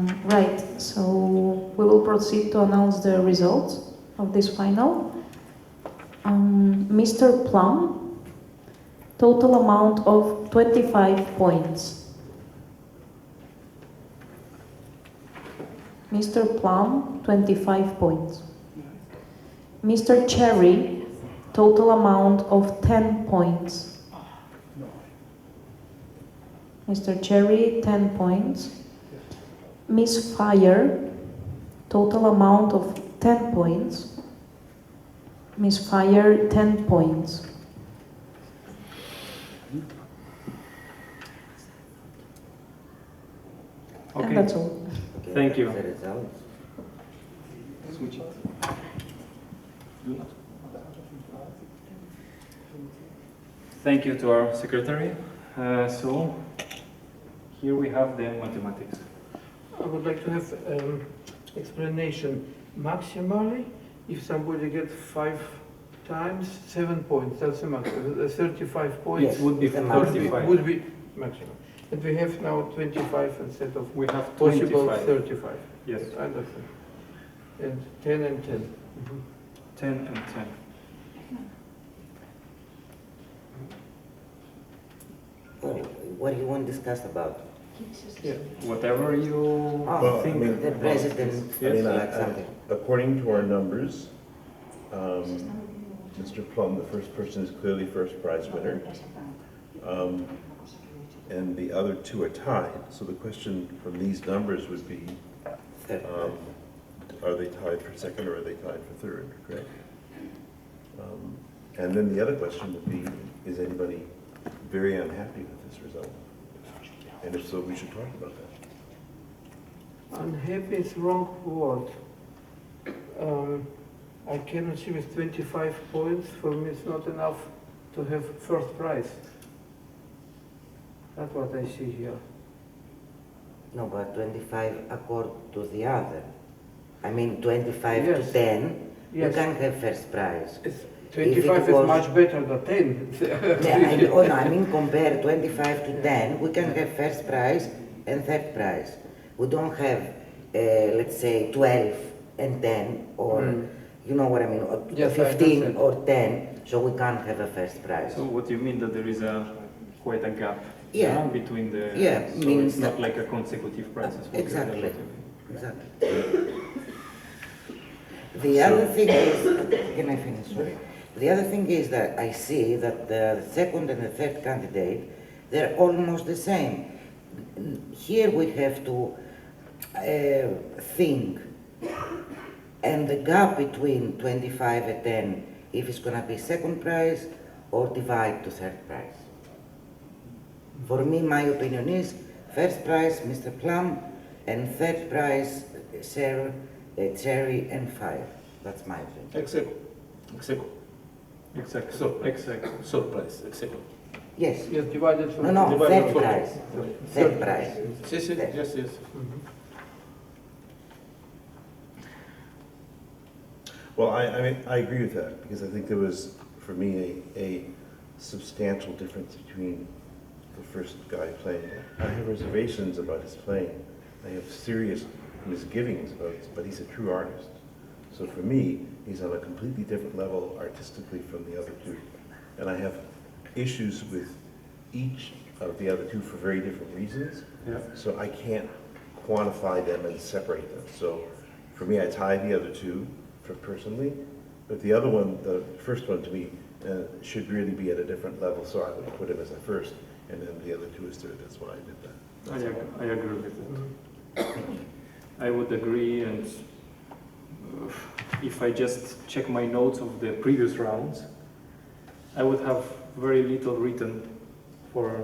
Right, so we will proceed to announce the results of this final. Mr. Plum, total amount of 25 points. Mr. Plum, 25 points. Mr. Cherry, total amount of 10 points. Mr. Cherry, 10 points. Miss Fire, total amount of 10 points. Miss Fire, 10 points. Okay. And that's all. Okay, Thank you. The results. Switch it. Thank you to our secretary. So here we have the mathematics. I would like to have explanation. Maximally, if somebody gets 5 times 7 points, that's the maximum. 35 points Yes, would be the 35. would be maximum. And we have now 25 instead of We have possible 25. 35. Yes, I understand. And 10 and 10. 10 and 10. Oh, what do you want to discuss about? Yeah. Whatever you Oh, Well, I think. mean, the president Yes. I mean, like something. according to our numbers, Mr. Plum, the first person, is clearly first prize winner. And the other two are tied. So the question from these numbers would be, Third. are they tied for second or are they tied for third, correct? And then the other question would be, is anybody very unhappy with this result? And if so, we should talk about that. Unhappy is wrong word. I cannot see with 25 points. For me, it's not enough to have first prize. That's what I see here. No, but 25 accord to the other. I mean, 25 Yes. to 10, you Yes. can have first prize. It's 25 was- is much better than 10. Yeah, no, I mean compare 25 to 10, we can have first prize and third prize. We don't have, let's say, 12 and 10, or you know what I mean, or Yes, I 15 understand. or 10, so we can't have a first prize. So what you mean that there is quite a gap Yeah. between the... Yeah, so means it's not that- like a consecutive process. what you Exactly. have to do. Exactly. The other thing is, can I finish? Sorry. The other thing is that I see that the second and the third candidate, they're almost the same. Here we have to think, and the gap between 25 and 10, if it's going to be second prize or divide to third prize. For me, my opinion is first prize, Mr. Plum, and third prize, Cherry and Fire. That's my opinion. Exactly. Exactly. So, Exactly. surprise, exactly. Yes. Yes, divided from No, Divided third for- prize. Third prize. Yes, yes, yes, yes. Well, I mean, I agree with that, because I think there was, for me, a substantial difference between the first guy playing. I have reservations about his playing. I have serious misgivings about it, but he's a true artist. So for me, he's on a completely different level artistically from the other two. And I have issues with each of the other two for very different reasons. Yeah. So I can't quantify them and separate them. So for me, I tie the other two for personally, but the other one, the first one to me, should really be at a different level. So I would put him as a first, and then the other two as third. That's why I did that. I agree with that. I would agree, and if I just check my notes of the previous rounds, I would have very little written for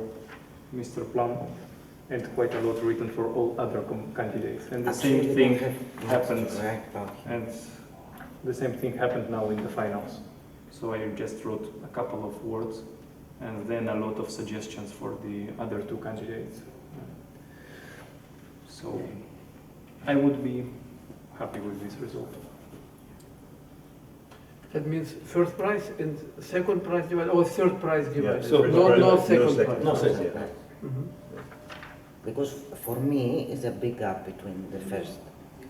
Mr. Plum and quite a lot written for all other candidates. And the Actually, same we thing don't have happened, much to write about him. and the same thing happened now in the finals. So I just wrote a couple of words and then a lot of suggestions for the other two candidates. So I would be happy with this result. That means first prize and second prize divided, or third prize divided. so no first prize, second no prize. No prize, second yeah. Mhm. Because for me, it's a big gap between the first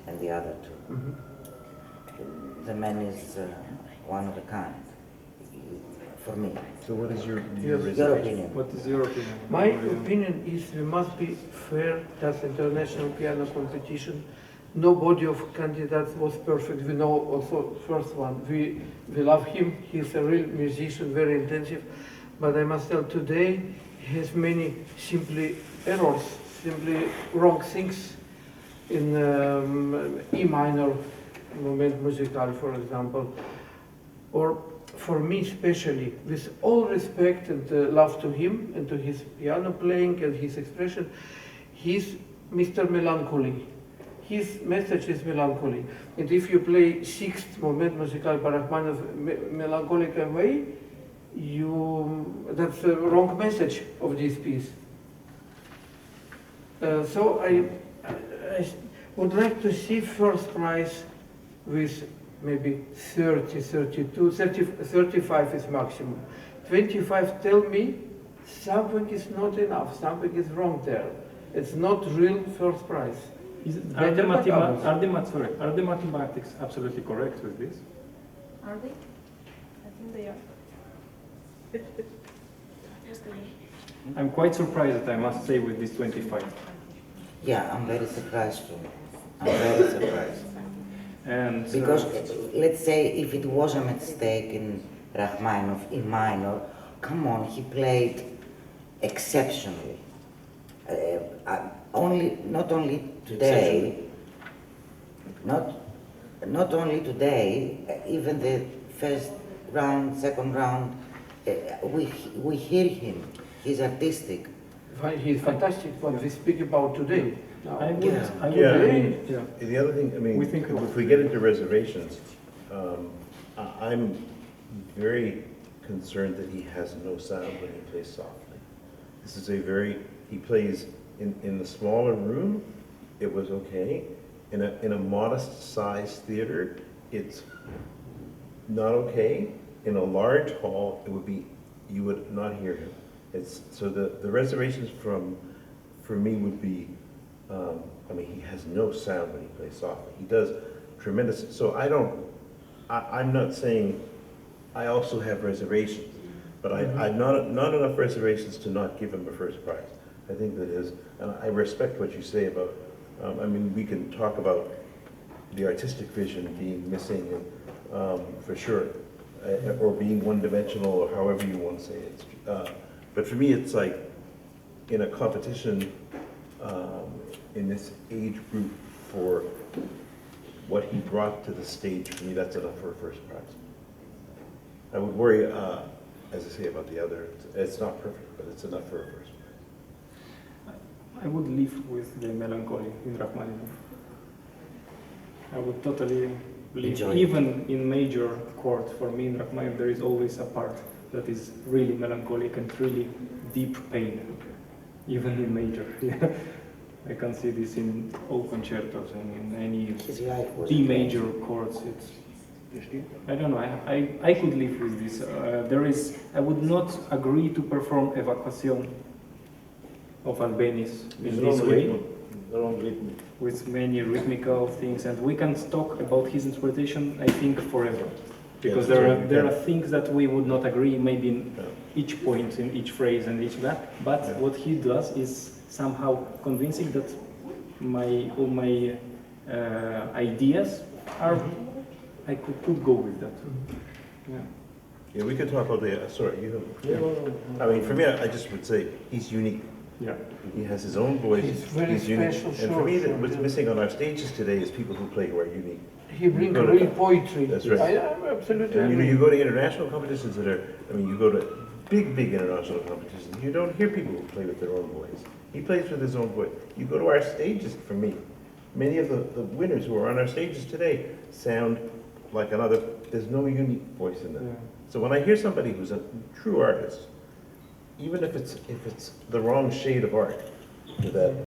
and the other two. The man is one of a kind, for me. So what is your Your reservation? opinion? What is your opinion? My opinion is we must be fair. That's international piano competition. Nobody of candidates was perfect. We know also first one. We love him. He's a real musician, very intensive. But I must tell today he has many simply errors, simply wrong things in E minor moment musical, for example, or for me especially, with all respect and love to him and to his piano playing and his expression, he's Mr. Melancholy. His message is melancholy. And if you play sixth moment musical by Rachmaninoff melancholic way, that's the wrong message of this piece. So I would like to see first prize with maybe 30, 32, 30, 35 is maximum. 25 tell me something is not enough, something is wrong there. It's not real first prize. Are the mathematics absolutely correct with this? Are they? I think they are. I'm quite surprised, I must say, with this 25. Yeah, I'm very surprised too. I'm very surprised. And Because let's say if it was a mistake in Rachmaninoff in minor, come on, he played exceptionally. Not only today, not only today, even the first round, second round, we hear him. He's artistic. He's fantastic. What we speak about today. Now. I would, Yeah. I would Yeah, I agree. mean, Yeah. the other thing, I mean, We think about if we get into reservations, I'm very concerned that he has no sound when he plays softly. This is he plays in the smaller room, it was okay. In a modest sized theater, it's not okay. In a large hall, you would not hear him. So the reservations for me would be, he has no sound when he plays softly. He does tremendous, so I'm not saying, I also have reservations, but I've not enough reservations to not give him a first prize. I think that is, and I respect what you say about, we can talk about the artistic vision being missing, for sure, or being one-dimensional, or however you want to say it. But for me, it's like, in a competition, in this age group, for what he brought to the stage, for me, that's enough for a first prize. I would worry, as I say, about the other. It's not perfect, but it's enough for a first prize. I would live with the melancholy in Rachmaninoff. I would totally live, Enjoy it. even in major chords. For me, in Rachmaninoff, there is always a part that is really melancholic and really deep pain, even in major. Yeah. I can see this in all concertos and in any His life was D major chords. I don't know. I could live with this. I would not agree to perform Evacuación of Albéniz in this way, with many rhythmical things, and we can talk about his interpretation, I think, forever, because there are things that we would not agree, maybe in each point, in each phrase, and each that. But what he does is somehow convincing that all my ideas are. I could go with that. Yeah. Yeah, we could talk about the, sorry, you have, for me, I just would say, he's unique. Yeah. He has his own voice. He's very unique. special, And for me, sure, what's yeah. missing on our stages today is people who play who are unique. He brings Go to- real poetry. That's right. I absolutely And agree. you go to international competitions that are, you go to big international competitions, you don't hear people who play with their own voice. He plays with his own voice. You go to our stages, for me, many of the winners who are on our stages today sound like another, there's no unique voice in them. Yeah. So when I hear somebody who's a true artist, even if it's the wrong shade of art, that